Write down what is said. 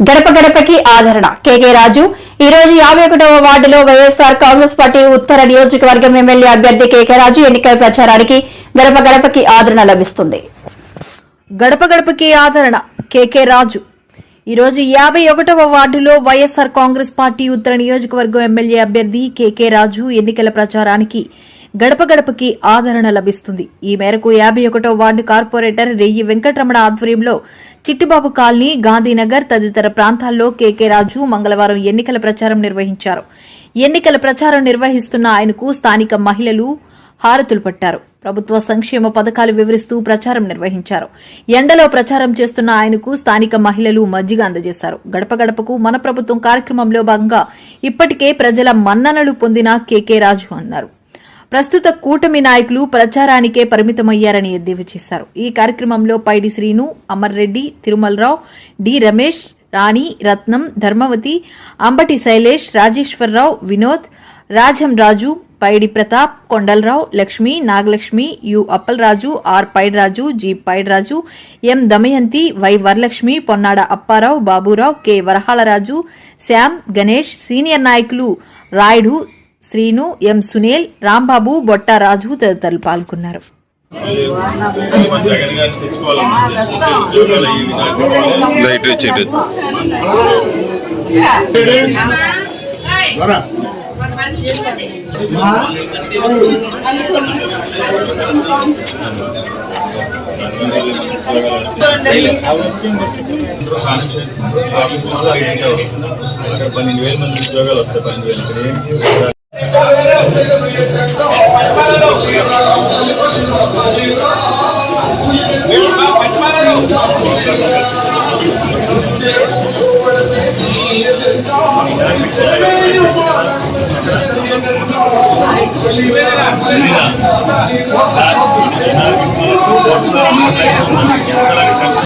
గడప గడపకి ఆదరణ కేకే రాజు ఈ రోజు 51వ వార్డులో వైఎస్ఆర్ కాంగ్రెస్ పార్టీ ఉత్తర నియోజకవర్గం ఎమ్మెల్యే అభ్యర్థి కేకే రాజు ఎన్నికల ప్రచారానికి గడప గడపకి ఆదరణ లభిస్తుంది. గడప గడపకి ఆదరణ కేకే రాజు ఈ రోజు 51వ వార్డులో వైఎస్ఆర్ కాంగ్రెస్ పార్టీ ఉత్తర నియోజకవర్గం ఎమ్మెల్యే అభ్యర్థి కేకే రాజు ఎన్నికల ప్రచారానికి గడప గడపకి ఆదరణ లభిస్తుంది. ఈ మేరకు 51వ వార్డు కార్పొరేటర్ రెయ్యి వెంకటరమణ ఆధ్వర్యంలో చిట్టిబాబు కాలనీ, గాంధీనగర్ తదితర ప్రాంతాల్లో కేకే రాజు మంగళవారం ఎన్నికల ప్రచారం నిర్వహించారు. ఎన్నికల ప్రచారం నిర్వహిస్తున్న ఆయనకు స్థానిక మహిళలు హారతులు పట్టారు. ప్రభుత్వ సంక్షేమ పథకాలు వివరిస్తూ ప్రచారం నిర్వహించారు. ఎండలో ప్రచారం చేస్తున్న ఆయనకు స్థానిక మహిళలు మజ్జిగ అందజేశారు. గడప గడపకు మన ప్రభుత్వం కార్యక్రమంలో భాగంగా ఇప్పటికే ప్రజల మన్ననలు పొందిన కేకే రాజు అన్నారు. ప్రస్తుత కూటమి నాయకులు ప్రచారానికే పరిమితమయ్యారని ఎద్దేవా చేశారు. ఈ కార్యక్రమంలో Paidi Srinu, Amar Reddy, Tirumalarao, D Ramesh, Rani, Ratnam, Dharmavathi, Ambati Shailesh, Rajeswararao, Vinod, Rajam Raju, Paidi Pratap, Kondalarao, Lakshmi, Nagalakshmi, U Appalaraju, R Paidiraju, G Paidiraju, M Damayanthi, Y Varalakshmi, Ponnada Apparao, Baburao, K Varahalaraju, Shyam, Ganesh, senior నాయకులు రాయుడు, శ్రీను, ఎం సునీల్, రాంబాబు, బొట్టారాజు తదితరులు పాల్గొన్నారు.